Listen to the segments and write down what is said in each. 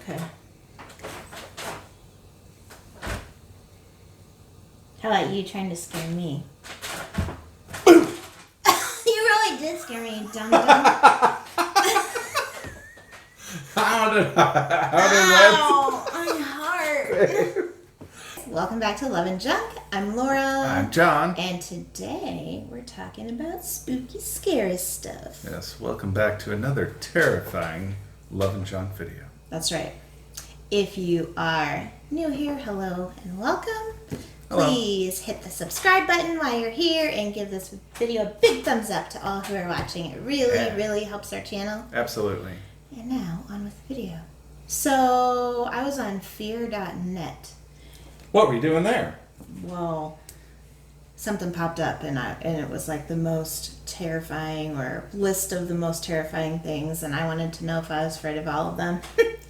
Okay. How about you trying to scare me? You really did scare me, dum-dum. How did that? Ow, my heart. Welcome back to Love and Junk. I'm Laura. I'm John. And today we're talking about spooky, scary stuff. Yes, welcome back to another terrifying Love and Junk video. That's right. If you are new here, hello and welcome. Hello. Please hit the subscribe button while you're here and give this video a big thumbs up to all who are watching. It really helps our channel. Absolutely. And now, on with the video. So, I was on fear.net. What were you doing there? Well, something popped up and it was like the most terrifying or list of the most terrifying things, and I wanted to know if I was afraid of all of them.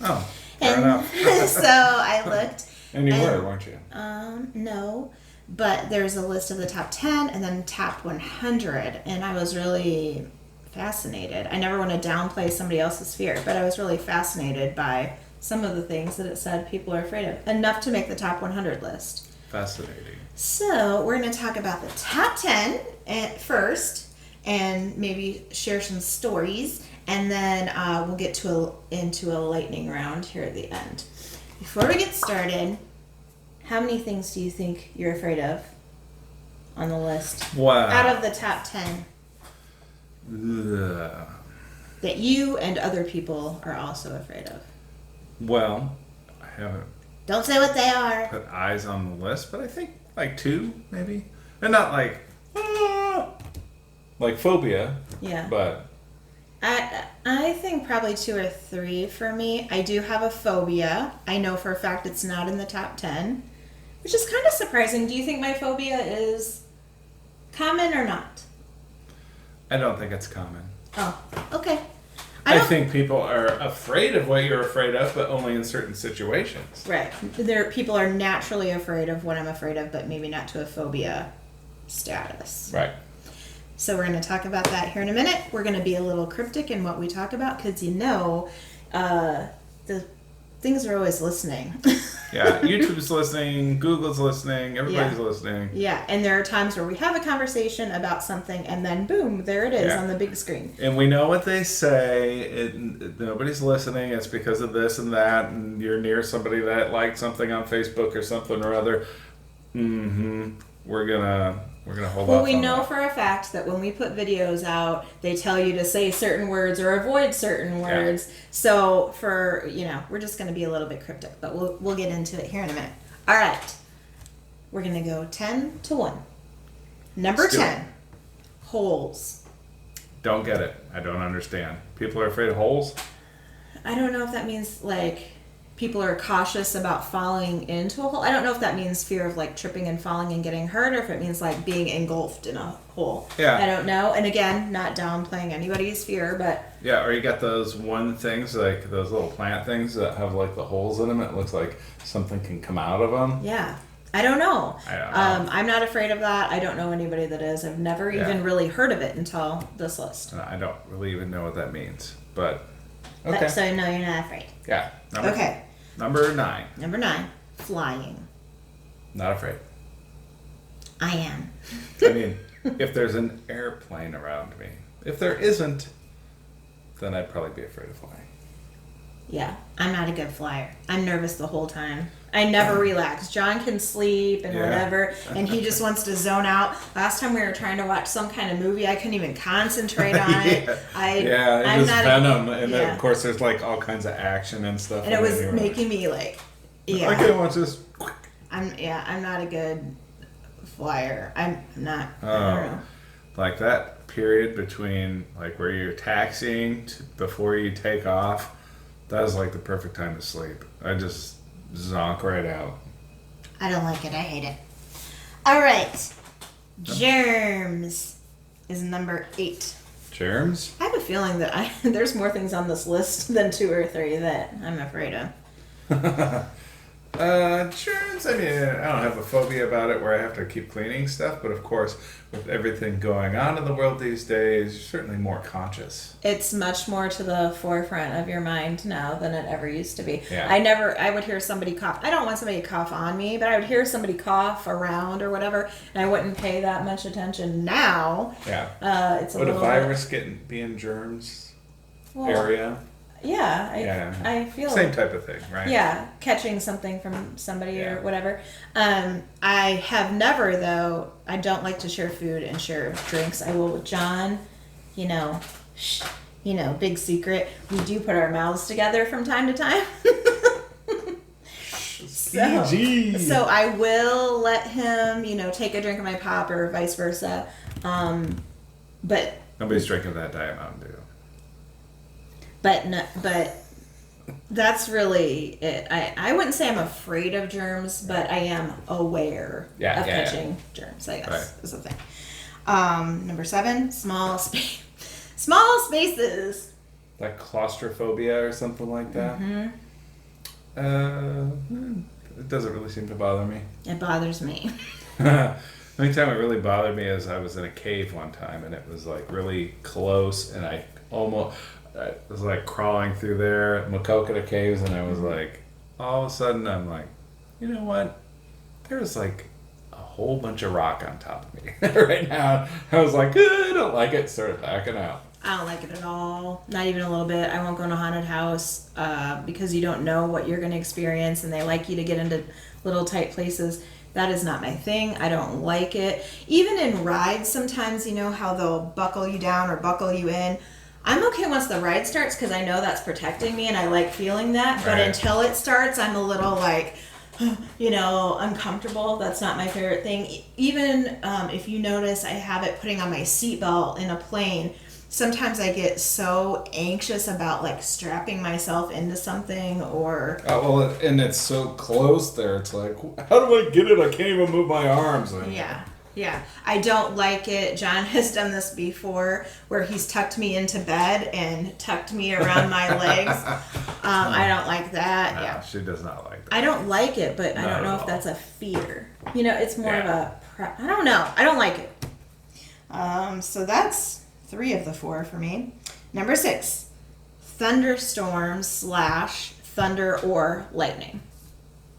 Oh, fair enough. So I looked. And you were, weren't you? No, but there's a list of the top 10 and then top 100, and I was really fascinated. I never want to downplay somebody else's fear, but I was really fascinated by some of the things that it said people are afraid of, enough to make the top 100 list. Fascinating. So we're going to talk about the top 10 first, and maybe share some stories, and then we'll get into a lightning round here at the end. Before we get started, how many things do you think you're afraid of on the list? Wow. Out of the top 10 Ugh. that you and other people are also afraid of? Well, I haven't Don't say what they are. put eyes on the list, but I think like 2, maybe. And not like Phobia, Yeah. but I think probably 2 or 3 for me. I do have a phobia. I know for a fact it's not in the top 10, which is kind of surprising. Do you think my phobia is common or not? I don't think it's common. Oh, okay. I think people are afraid of what you're afraid of, but only in certain situations. Right. People are naturally afraid of what I'm afraid of, but maybe not to a phobia status. Right. So we're going to talk about that here in a minute. We're going to be a little cryptic in what we talk about because the things are always listening. Yeah, YouTube's listening, Google's listening, everybody's listening. Yeah, and there are times where we have a conversation about something and then boom, there it is on the big screen. And we know what they say. Nobody's listening. It's because of this and that, and you're near somebody that liked something on Facebook or something or other. We're gonna hold off. Well, we on know that. for a fact that when we put videos out, they tell you to say certain words or avoid certain words. Yeah. So we're just going to be a little bit cryptic, but we'll get into it here in a minute. All right. We're going to go 10 to 1. Number 10, holes. Don't get it. I don't understand. People are afraid of holes? I don't know if that means like people are cautious about falling into a hole. I don't know if that means fear of like tripping and falling and getting hurt, or if it means like being engulfed in a hole. Yeah. I don't know. And again, not downplaying anybody's fear, but yeah, or you got those one things, like those little plant things that have like the holes in them. It looks like something can come out of them. Yeah. I don't know. I don't know. I'm not afraid of that. I don't know anybody that is. I've never even really heard of it until this list. I don't really even know what that means, but okay. So no, you're not afraid. Yeah. Number 9. Number 9, flying. Not afraid. I am. I mean, if there's an airplane around me. If there isn't, then I'd probably be afraid of flying. Yeah, I'm not a good flyer. I'm nervous the whole time. I never relax. John can sleep and whatever, and he just wants to zone out. Last time we were trying to watch some kind of movie, I couldn't even concentrate on it. It was Venom, and then, of course there's like all kinds of action and stuff. And it was making me like, I can't watch this. I'm not a good flyer. I'm not. I don't know. Like that period between like where you're taxiing before you take off, that was like the perfect time to sleep. I just zonk right out. I don't like it. I hate it. All right. Germs is number 8. Germs? I have a feeling that there's more things on this list than 2 or 3 that I'm afraid of. Germs, I mean, I don't have a phobia about it where I have to keep cleaning stuff, but of course, with everything going on in the world these days, you're certainly more conscious. It's much more to the forefront of your mind now than it ever used to be. Yeah. I would hear somebody cough. I don't want somebody to cough on me, but I would hear somebody cough around or whatever, and I wouldn't pay that much attention. Now, Yeah. it's a Would a little virus be in germs area? Yeah, I feel Same type of thing, right? Yeah, catching something from somebody Yeah. or whatever. I have never, though. I don't like to share food and share drinks. I will with John. Big secret. We do put our mouths together from time to time. So I will let him, take a drink of my pop or vice versa. But Nobody's drinking that Diet Mountain Dew. But that's really it. I wouldn't say I'm afraid of germs, but I am aware of catching germs, I guess, is the thing. Number 7, small spaces. Like claustrophobia or something like that? Mm-hmm. It doesn't really seem to bother me. It bothers me. The only time it really bothered me is I was in a cave one time and it was like really close and I was like crawling through there at Makokata Caves and I was like, all of a sudden I'm like, you know what? There's like a whole bunch of rock on top of me right now. I was like, I don't like it. Started backing out. I don't like it at all. Not even a little bit. I won't go in a haunted house because you don't know what you're going to experience and they like you to get into little tight places. That is not my thing. I don't like it. Even in rides, sometimes you know how they'll buckle you down or buckle you in. I'm okay once the ride starts because I know that's protecting me and I like feeling that. But until it starts, I'm a little like, uncomfortable. That's not my favorite thing. Even if you notice, I have it putting on my seatbelt in a plane. Sometimes I get so anxious about like strapping myself into something or... and it's so close there. It's like, how do I get it? I can't even move my arms. Yeah. I don't like it. John has done this before where he's tucked me into bed and tucked me around my legs. I don't like that. No, yeah. She does not like that. I don't like it, but I don't know if that's a fear. It's more of a... I don't know. I don't like it. So that's 3 of the 4 for me. Number 6, thunderstorms / thunder or lightning.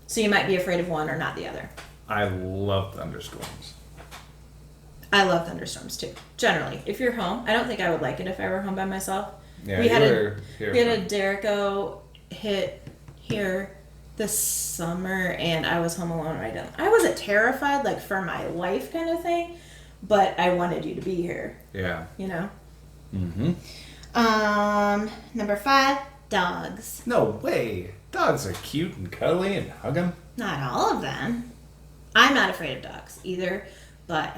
So you might be afraid of one or not the other. I love thunderstorms. I love thunderstorms too. Generally, if you're home, I don't think I would like it if I were home by myself. Yeah, we had a Derico hit here this summer, and I was home alone right now. I wasn't terrified, like for my life kind of thing, but I wanted you to be here. Yeah. Mm-hmm. Number 5, dogs. No way. Dogs are cute and cuddly and hug them. Not all of them. I'm not afraid of dogs either, but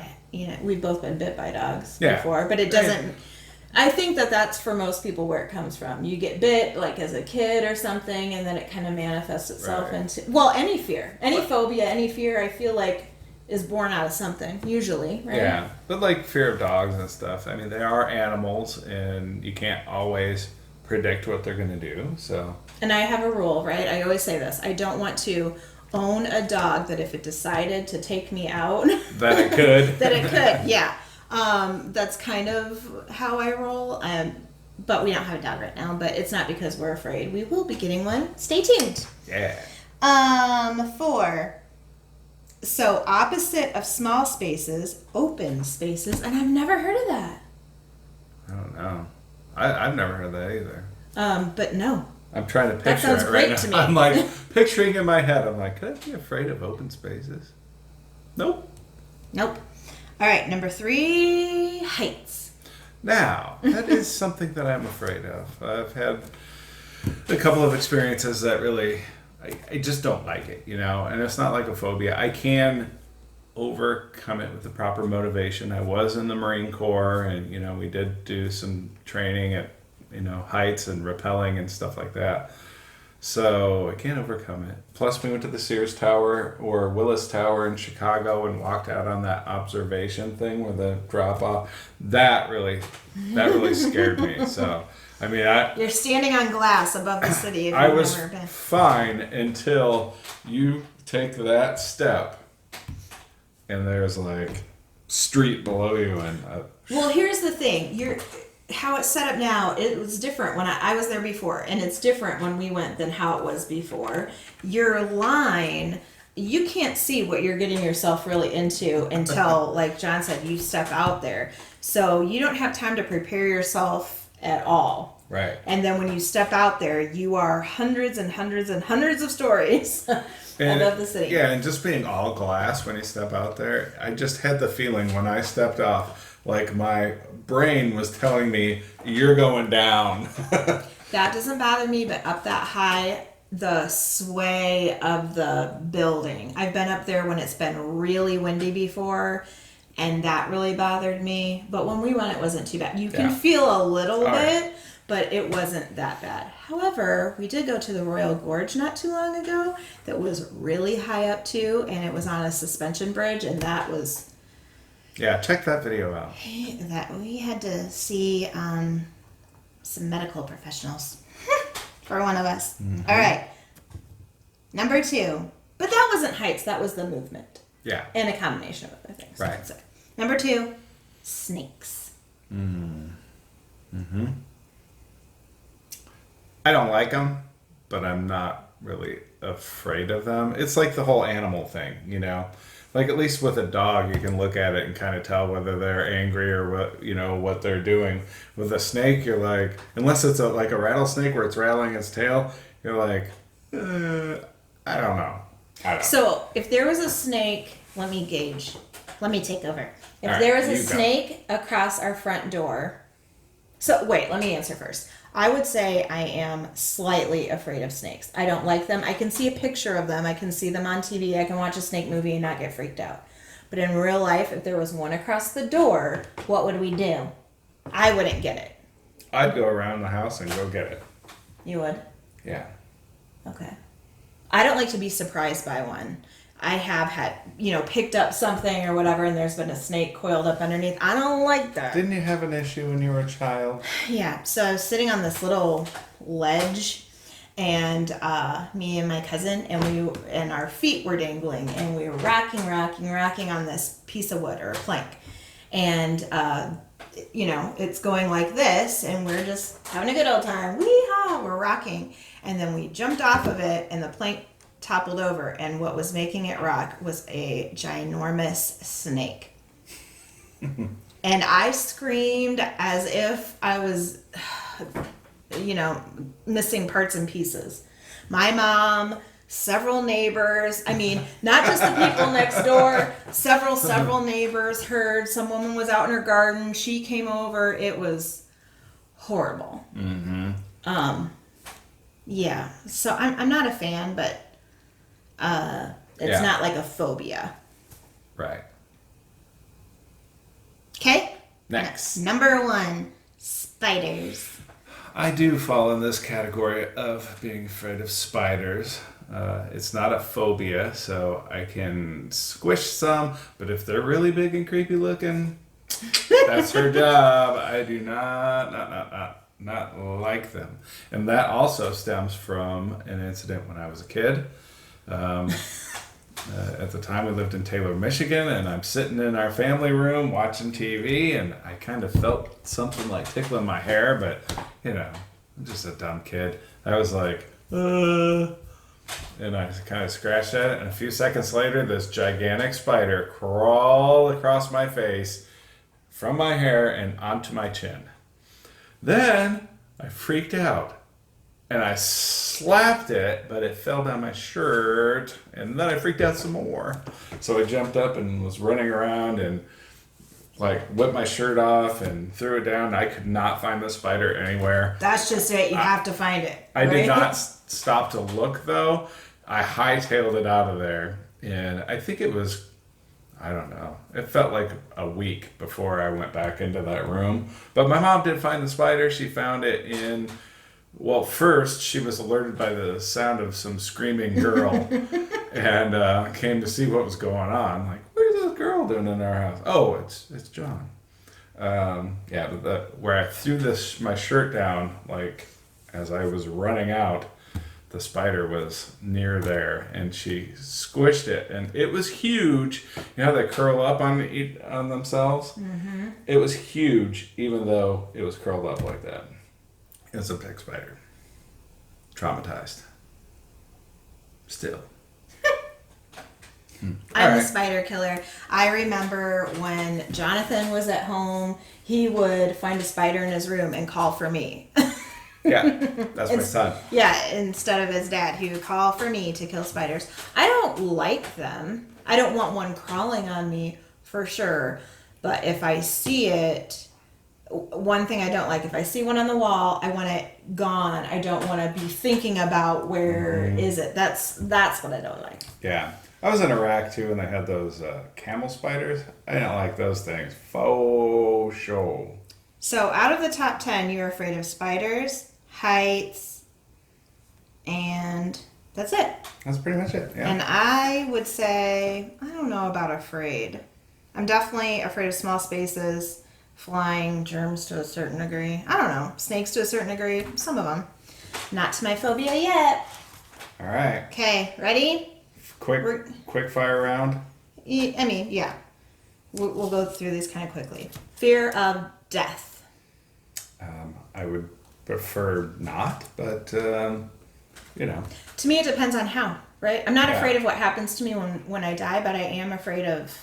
we've both been bit by dogs before, but it doesn't... I think that's for most people where it comes from. You get bit like as a kid or something, and then it kind of manifests itself into... Well, any fear. Any phobia, any fear, I feel like is born out of something, usually, right? Yeah, but like fear of dogs and stuff, I mean, they are animals, and you can't always predict what they're going to do, so... And I have a rule, right? I always say this. I don't want to own a dog that if it decided to take me out... That it could. that it could, yeah. That's kind of how I roll. But we don't have a dog right now, but it's not because we're afraid. We will be getting one. Stay tuned. Yeah. 4. So opposite of small spaces, open spaces, and I've never heard of that. I don't know. I've never heard that either. But no. I'm trying to picture that sounds it great right now. to me. I'm like picturing in my head. I'm like, could I be afraid of open spaces? Nope. All right, number 3, heights. Now, that is something that I'm afraid of. I've had a couple of experiences that really, I just don't like it, and it's not like a phobia. I can overcome it with the proper motivation. I was in the Marine Corps, and, we did do some training at, heights and rappelling and stuff like that. So I can't overcome it. Plus, we went to the Sears Tower or Willis Tower in Chicago and walked out on that observation thing with the drop off. That really scared me. So I mean, You're standing on glass above the city if I you've was never been. fine until you take that step and there's like street below you and Well, here's the thing. How it's set up now, it was different when I was there before, and it's different when we went than how it was before. Your line, you can't see what you're getting yourself really into until, like John said, you step out there. So you don't have time to prepare yourself at all. right. And then when you step out there, you are hundreds and hundreds and hundreds of stories above the city. Yeah, and just being all glass when you step out there, I just had the feeling when I stepped off, like my brain was telling me, you're going down. That doesn't bother me, but up that high, the sway of the building. I've been up there when it's been really windy before, and that really bothered me. But when we went, it wasn't too bad. You can feel a little bit, but it wasn't that bad. However, we did go to the Royal Gorge not too long ago that was really high up too, and it was on a suspension bridge, and that was... Yeah, check that video out. That we had to see some medical professionals for one of us. Mm-hmm. All right, number 2, but that wasn't heights. That was the movement. Yeah. And a combination of other things. Right. So, number 2, snakes. Mm-hmm. I don't like them, but I'm not really afraid of them. It's like the whole animal thing, you know? Like at least with a dog, you can look at it and kind of tell whether they're angry or what they're doing. With a snake, you're like, unless it's like a rattlesnake where it's rattling its tail, you're like, I don't know. So if there was a snake, let me take over. If All there right, was a you go. snake across our front door, so wait, let me answer first. I would say I am slightly afraid of snakes. I don't like them. I can see a picture of them. I can see them on TV. I can watch a snake movie and not get freaked out. But in real life, if there was one across the door, what would we do? I wouldn't get it. I'd go around the house and go get it. You would? Yeah. Okay. I don't like to be surprised by one. I have had, picked up something or whatever, and there's been a snake coiled up underneath. I don't like that. Didn't you have an issue when you were a child? Yeah, so I was sitting on this little ledge, and me and my cousin, and our feet were dangling, and we were rocking on this piece of wood or a plank. And, it's going like this, and we're just having a good old time. Wee-haw, we're rocking. And then we jumped off of it, and the plank toppled over, and what was making it rock was a ginormous snake. And I screamed as if I was, missing parts and pieces. My mom, several neighbors, not just the people next door, several neighbors heard. Some woman was out in her garden. She came over. It was horrible. Mm-hmm. Yeah. So I'm not a fan, but it's not like a phobia. Right. Okay? Next. Number 1, spiders. I do fall in this category of being afraid of spiders. It's not a phobia, so I can squish some, but if they're really big and creepy looking, that's her job. I do not like them. And that also stems from an incident when I was a kid. At the time we lived in Taylor, Michigan, and I'm sitting in our family room watching TV, and I kind of felt something like tickling my hair, but I'm just a dumb kid. I was like, and I kind of scratched at it, and a few seconds later, this gigantic spider crawled across my face from my hair and onto my chin. Then I freaked out. And I slapped it, but it fell down my shirt, and then I freaked out some more. So I jumped up and was running around and whipped my shirt off and threw it down. I could not find the spider anywhere. That's just it. You have to find it. I did not stop to look, though. I hightailed it out of there, and I think it was, I don't know, it felt like a week before I went back into that room. But my mom did find the spider. She found it in... Well, first, she was alerted by the sound of some screaming girl and came to see what was going on. Like, what is this girl doing in our house? Oh, it's John. Yeah, but where I threw my shirt down, like as I was running out, the spider was near there, and she squished it, and it was huge. You know how they curl up on themselves? Mm-hmm. It was huge, even though it was curled up like that. It's a big spider. Traumatized. Still. I'm a spider killer. I remember when Jonathan was at home, he would find a spider in his room and call for me. Yeah, that's my son. Yeah, instead of his dad, he would call for me to kill spiders. I don't like them. I don't want one crawling on me for sure. But if I see it, one thing I don't like, if I see one on the wall, I want it gone. I don't want to be thinking about where is it. That's what I don't like. Yeah. I was in Iraq too, and they had those camel spiders. I didn't like those things. Faux show. So out of the top 10, you're afraid of spiders, heights, and that's it. That's pretty much it, yeah. And I would say, I don't know about afraid. I'm definitely afraid of small spaces, flying, germs to a certain degree. I don't know, snakes to a certain degree, some of them. Not to my phobia yet. All right. Okay, ready? Quick fire round. I mean, yeah. We'll go through these kind of quickly. Fear of death. I would prefer not, but you know. To me, it depends on how, right? I'm not afraid of what happens to me when I die, but I am afraid of,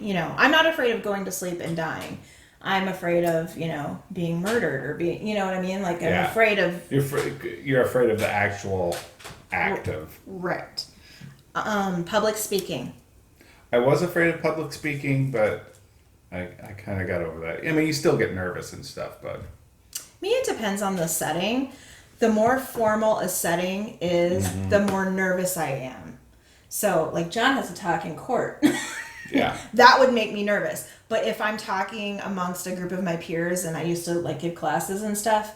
I'm not afraid of going to sleep and dying. I'm afraid of, being murdered or being, you know what I mean? Like, I'm afraid of... You're afraid of the actual act of... Right. Public speaking. I was afraid of public speaking, but I kind of got over that. I mean, you still get nervous and stuff, but... Me, it depends on the setting. The more formal a setting is, the more nervous I am. So, like, John has to talk in court. Yeah. That would make me nervous. But if I'm talking amongst a group of my peers and I used to, like, give classes and stuff,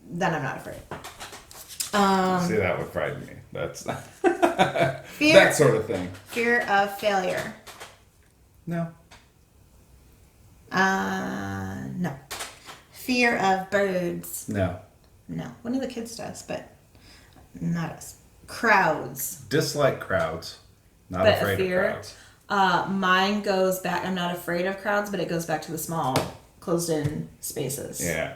then I'm not afraid. See, that would frighten me. That's that sort of thing. Fear of failure. No. No. Fear of birds. No. No. One of the kids does, but not us. Crowds. Dislike crowds. Not but afraid of crowds. Mine goes back. I'm not afraid of crowds, but it goes back to the small, closed-in spaces. Yeah,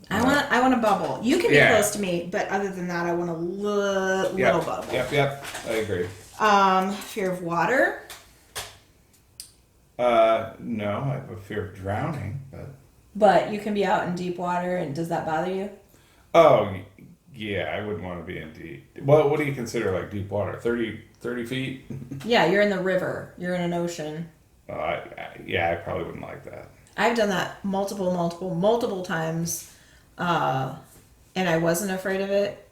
I want a bubble. You can be close to me, but other than that, I want a little bubble. Yep. I agree. Fear of water. No, I have a fear of drowning, but... But you can be out in deep water, and does that bother you? Oh, yeah, I wouldn't want to be in deep... Well, what do you consider, like, deep water? 30 feet? Yeah, you're in the river. You're in an ocean. I probably wouldn't like that. I've done that multiple times, and I wasn't afraid of it.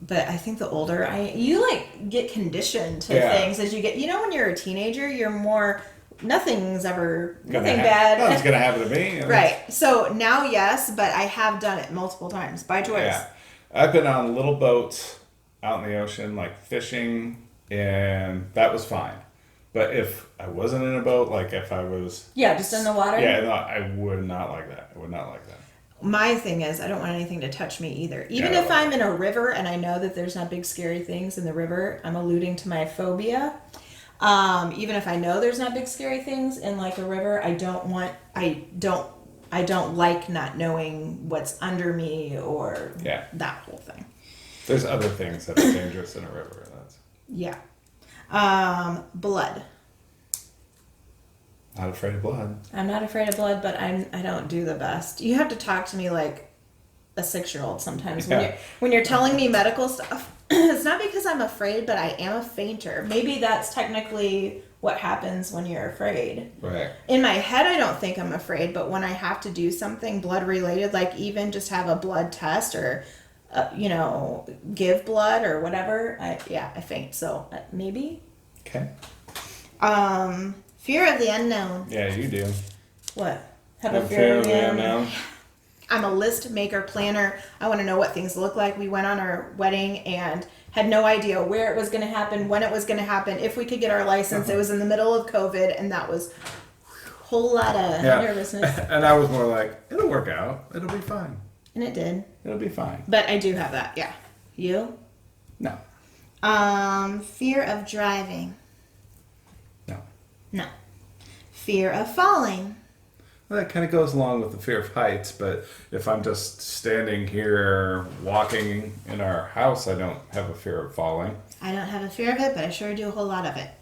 But I think the older you like get conditioned to things as you get, when you're a teenager, you're more, nothing bad. Nothing's going to happen to me. Right. So now, yes, but I have done it multiple times by choice. Yeah. I've been on little boats out in the ocean, like fishing, and that was fine. But if I wasn't in a boat, like if I was... Yeah, just in the water? Yeah, no, I would not like that. I would not like that. My thing is, I don't want anything to touch me either. Even if I'm in a river and I know that there's not big scary things in the river, I'm alluding to my phobia. Even if I know there's not big scary things in like a river, I don't like not knowing what's under me or that whole thing. There's other things that are dangerous in a river. Yeah. Blood. Not afraid of blood. I'm not afraid of blood, but I don't do the best. You have to talk to me like a 6-year-old sometimes. When you're telling me medical stuff, it's not because I'm afraid, but I am a fainter. Maybe that's technically what happens when you're afraid. Right. In my head, I don't think I'm afraid, but when I have to do something blood related, like even just have a blood test or, give blood or whatever, I faint. So maybe. Okay. Fear of the unknown. Yeah, you do. What? Have a fear of the unknown? I'm a list maker, planner. I want to know what things look like. We went on our wedding and had no idea where it was going to happen, when it was going to happen, if we could get our license. It was in the middle of COVID, and that was a whole lot of nervousness. And I was more like, it'll work out. It'll be fine. And it did. It'll be fine. But I do have that, yeah. You? No. Fear of driving. No. No. Fear of falling. Well, that kind of goes along with the fear of heights, but if I'm just standing here walking in our house, I don't have a fear of falling. I don't have a fear of it, but I sure do a whole lot of it.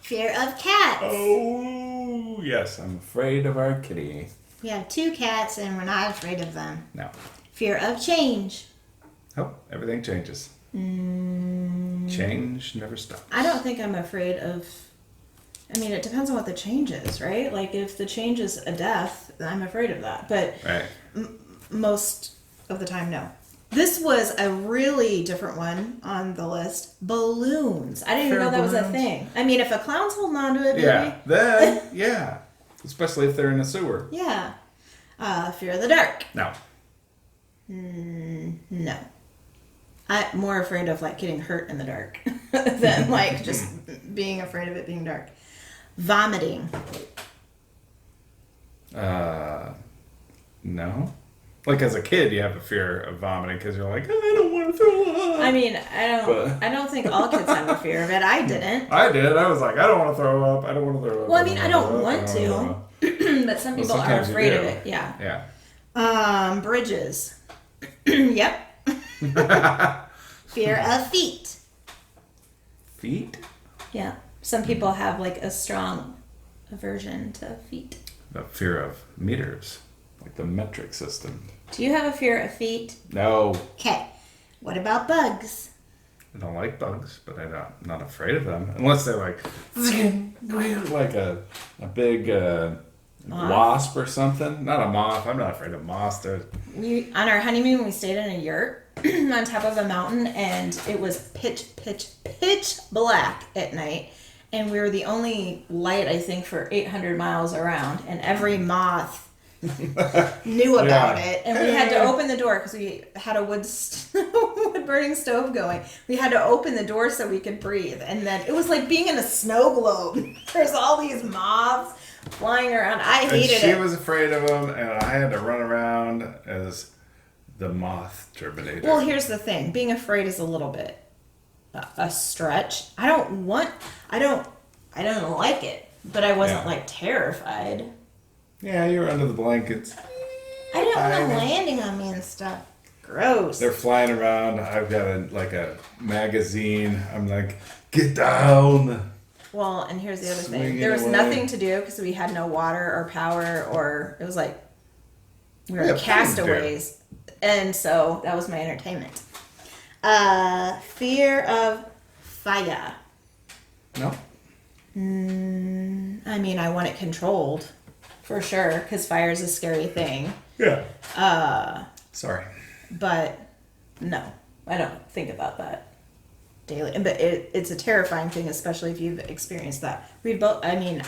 Fear of cats. Oh, yes, I'm afraid of our kitty. We have 2 cats, and we're not afraid of them. No. Fear of change. Oh, everything changes. Change never stops. I don't think I'm afraid of... I mean, it depends on what the change is, right? Like, if the change is a death, I'm afraid of that. But right. Most of the time, no. This was a really different one on the list. Balloons. I didn't even know that was a thing. I mean, if a clown's holding on to it, maybe. Yeah, then, yeah. Especially if they're in a sewer. Yeah. Fear of the dark. No. No. I'm more afraid of, like, getting hurt in the dark than, like, just being afraid of it being dark. Vomiting. No. Like as a kid, you have a fear of vomiting because you're like, I don't want to throw up. I mean, I don't think all kids have a fear of it. I didn't. I did. I was like, I don't want to throw up. I don't want to throw up. Well, I mean, I don't want to, but some people are afraid of it. Yeah. Yeah. Bridges. Yep. Fear of feet. Feet? Yeah. Some people have like a strong aversion to feet. The fear of meters, like the metric system. Do you have a fear of feet? No. Okay. What about bugs? I don't like bugs, but I'm not afraid of them. Unless they're like a big wasp or something. Not a moth. I'm not afraid of moths. On our honeymoon, we stayed in a yurt on top of a mountain, and it was pitch black at night. And we were the only light, I think, for 800 miles around. And every moth knew about it. And we had to open the door because we had a wood burning stove going. We had to open the door so we could breathe. And then it was like being in a snow globe. There's all these moths flying around. I hated it. She was afraid of them, and I had to run around as the moth Terminator. Well, here's the thing. Being afraid is a little bit a stretch. I don't like it, but I wasn't like terrified. Yeah, you were under the blankets. I don't want them landing on me and stuff. Gross. They're flying around. I've got a magazine. I'm like, get down. Well, and here's the other thing. Swinging There was away. nothing to do because we had no water or power, or it was like we were castaways. And so that was my entertainment. Fear of fire. No. I mean, I want it controlled for sure because fire is a scary thing. Yeah. Sorry. But no, I don't think about that daily. But it's a terrifying thing, especially if you've experienced that. We both had a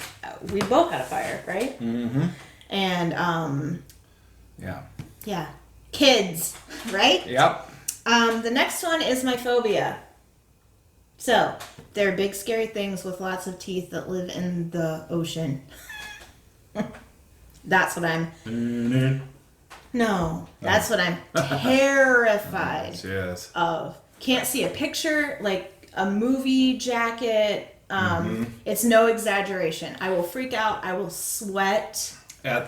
fire, right? Mm-hmm. And yeah. Kids, right? Yep. The next one is my phobia. So, they're big scary things with lots of teeth that live in the ocean. That's what I'm... No, that's what I'm terrified of. Can't see a picture, like a movie jacket. It's no exaggeration. I will freak out. I will sweat. I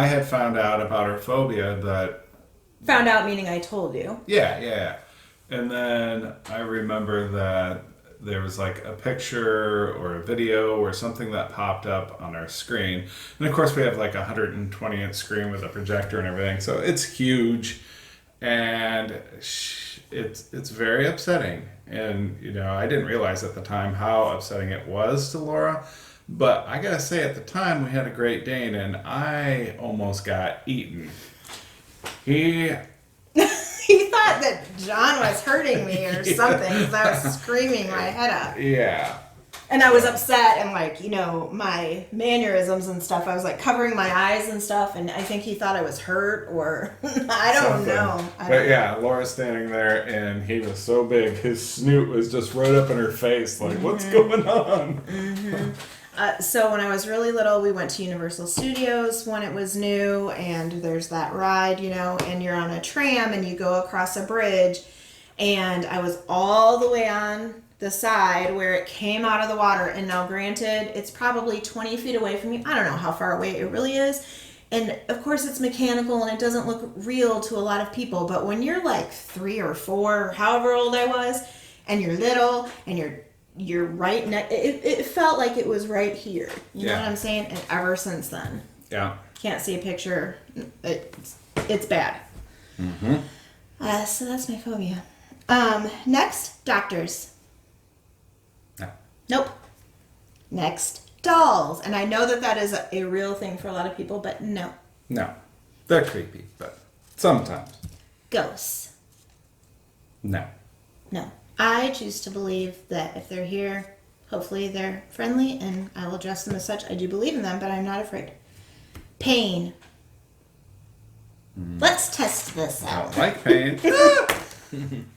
had found out about her phobia that... Found out meaning I told you. Yeah. And then I remember that there was like a picture or a video or something that popped up on our screen. And of course we have like a 120-inch screen with a projector and everything. So it's huge and it's very upsetting. And, I didn't realize at the time how upsetting it was to Laura. But I gotta say, at the time we had a Great Dane and I almost got eaten. He thought that John was hurting me or something because I was screaming my head up. Yeah. And I was upset and like, my mannerisms and stuff. I was like covering my eyes and stuff, and I think he thought I was hurt or I don't know. But yeah, Laura's standing there and he was so big, his snoot was just right up in her face, like, what's going on? So when I was really little, we went to Universal Studios when it was new, and there's that ride, and you're on a tram and you go across a bridge, and I was all the way on the side where it came out of the water. And now granted, it's probably 20 feet away from me. I don't know how far away it really is. And of course it's mechanical and it doesn't look real to a lot of people. But when you're like 3 or 4, or however old I was, and you're little and you're right next, it felt like it was right here. You know what I'm saying? And ever since then. Yeah. Can't see a picture. It's bad. So that's my phobia. Next, doctors. No. Nope. Next, dolls. And I know that is a real thing for a lot of people, but no. No. They're creepy, but sometimes. Ghosts. No. No. I choose to believe that if they're here, hopefully they're friendly and I will address them as such. I do believe in them, but I'm not afraid. Pain. Let's test this I out. don't like pain.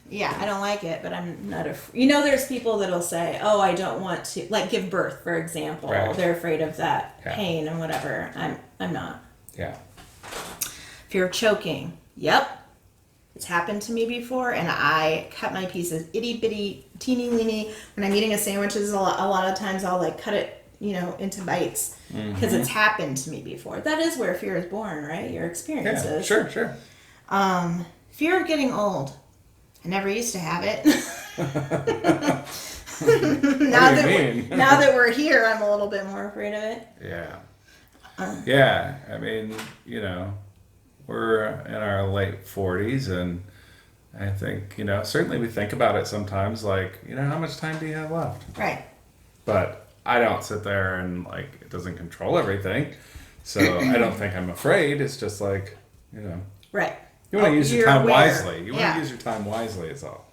Yeah, I don't like it, but I'm not afraid. There's people that'll say, oh, I don't want to, like give birth, for example. Right. They're afraid of that Yeah. pain and whatever. I'm not. Yeah. Fear of choking. Yep. It's happened to me before, and I cut my pieces itty bitty, teeny weeny. When I'm eating a sandwich, a lot of times I'll like cut it, into bites because it's happened to me before. That is where fear is born, right? Your experiences. Yeah, sure. Fear of getting old. I never used to have it. Now that we're here, I'm a little bit more afraid of it. Yeah. Yeah. I mean, we're in our late 40s, and I think, certainly we think about it sometimes, like, how much time do you have left? Right. But I don't sit there and, like, it doesn't control everything. So I don't think I'm afraid. It's just like, Right. you want to use your time aware. wisely. You want to use your time wisely, is all.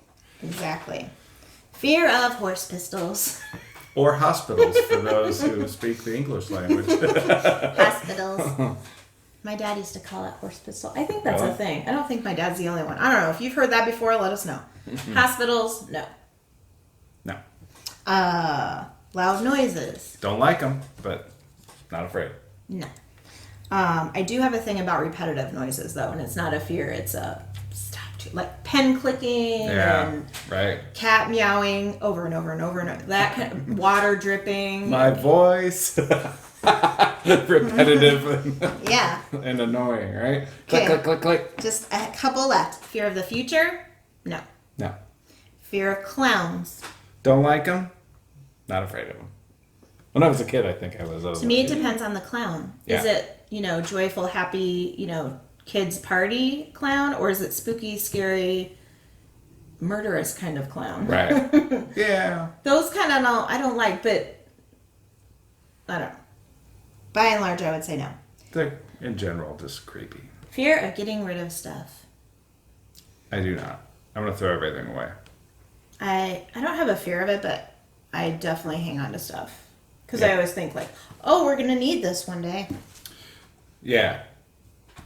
Exactly. Fear of horse pistols. Or hospitals, for those who speak the English language. Hospitals. My dad used to call it horse pistol. I think that's a thing. I don't think my dad's the only one. I don't know. If you've heard that before, let us know. Hospitals, no. No. Loud noises. Don't like them, but not afraid. No. I do have a thing about repetitive noises, though, and it's not a fear. It's a like pen clicking and right. cat meowing over and over and over and over. That kind of water dripping. My voice. Repetitive and annoying, right? Click, click, click, click. Just a couple left. Fear of the future? No. No. Fear of clowns? Don't like them? Not afraid of them. When I was a kid, I think I was. To me, it depends on the clown. Yeah. Is it, joyful, happy, kids party clown, or is it spooky, scary, murderous kind of clown? Right. Yeah. Those kind of I don't like, but I don't know. By and large, I would say no. They're, in general, just creepy. Fear of getting rid of stuff. I do not. I'm going to throw everything away. I don't have a fear of it, but I definitely hang on to stuff. Because I always think like, oh, we're going to need this one day. Yeah.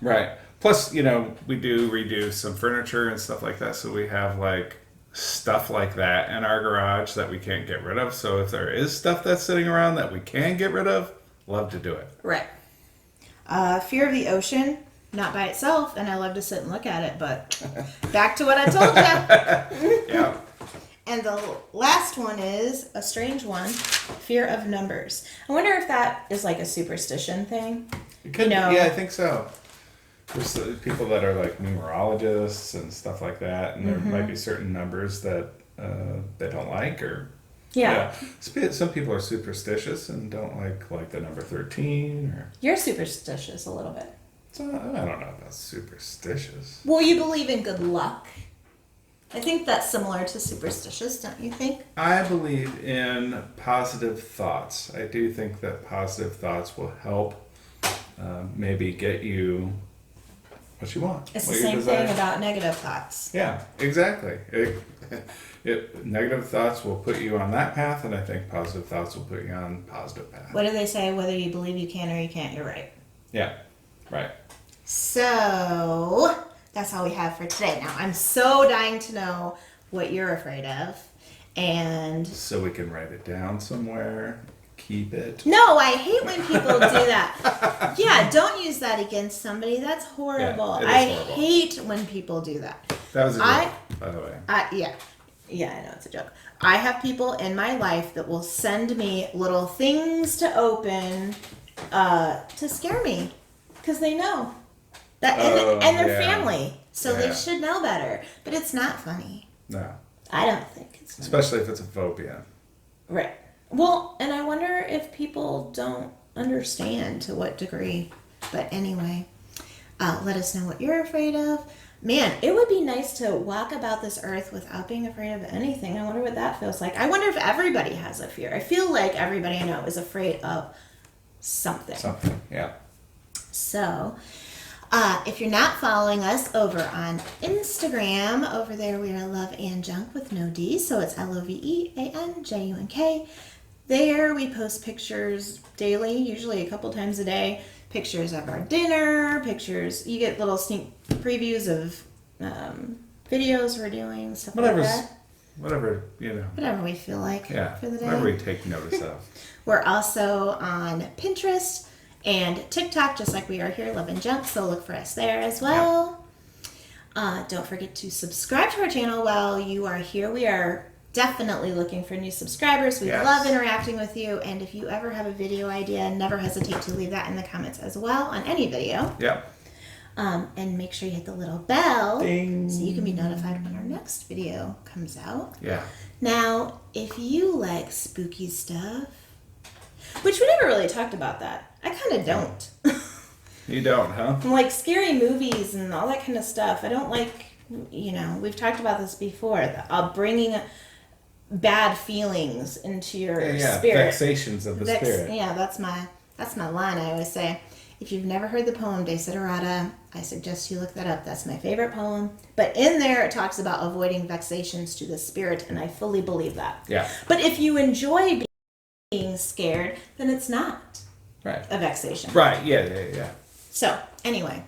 Right. Plus, we do redo some furniture and stuff like that. So we have like stuff like that in our garage that we can't get rid of. So if there is stuff that's sitting around that we can get rid of, love to do it. Right. Fear of the ocean, not by itself, and I love to sit and look at it, but back to what I told you. Yeah. And the last one is a strange one, fear of numbers. I wonder if that is like a superstition thing. It could, yeah, I think so. There's people that are like numerologists and stuff like that, and there might be certain numbers that they don't like, or some people are superstitious and don't like the number 13. Or you're superstitious a little bit. So, I don't know about superstitious. Well, you believe in good luck. I think that's similar to superstitious, don't you think? I believe in positive thoughts. I do think that positive thoughts will help maybe get you what you want. It's what the your same desires. thing about negative thoughts. Yeah, exactly. Negative thoughts will put you on that path, and I think positive thoughts will put you on positive path. What do they say? Whether you believe you can or you can't, you're right. Yeah, right. So that's all we have for today. Now, I'm so dying to know what you're afraid of. And So we can write it down somewhere, keep it. no, I hate when people do that. Yeah, don't use that against somebody. That's horrible. Yeah, it is horrible. Hate when people do that. That was a joke, by the way. Yeah, I know it's a joke. I have people in my life that will send me little things to open to scare me because they know that, and they're family, so they should know better. But it's not funny. No. I don't think it's funny. Especially if it's a phobia. Right. Well, and I wonder if people don't understand to what degree. But anyway, let us know what you're afraid of. Man, it would be nice to walk about this earth without being afraid of anything. I wonder what that feels like. I wonder if everybody has a fear. I feel like everybody I know is afraid of something. Something, yeah. So, if you're not following us over on Instagram, over there we are Love and Junk with no D, so it's LOVEANJUNK. There we post pictures daily, usually a couple times a day. Pictures of our dinner, pictures. You get little sneak previews of videos we're doing, stuff like that. Whatever, you know. Whatever we feel like for the day. Whatever we take notice of. We're also on Pinterest and TikTok, just like we are here, Love and Junk, so look for us there as well. Don't forget to subscribe to our channel while you are here. We are definitely looking for new subscribers. We love interacting with you, and if you ever have a video idea, never hesitate to leave that in the comments as well on any video. Yep. And make sure you hit the little bell Ding. so you can be notified when our next video comes out. Yeah. Now, if you like spooky stuff, which we never really talked about that. I kind of don't. You don't, huh? Like scary movies and all that kind of stuff. I don't like, we've talked about this before, bringing bad feelings into your spirit. Vexations of the spirit. Yeah, that's my line I always say. If you've never heard the poem Desiderata, I suggest you look that up. That's my favorite poem. But in there it talks about avoiding vexations to the spirit, and I fully believe that. Yeah. But if you enjoy being scared, then it's not a vexation. Right, yeah. So, anyway,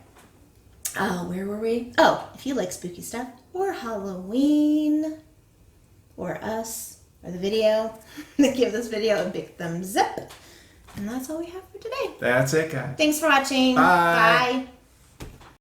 where were we? Oh, if you like spooky stuff, or Halloween, or us, or the video, then give this video a big thumbs up. And that's all we have for today. That's it, guys. Thanks for watching. Bye. Bye.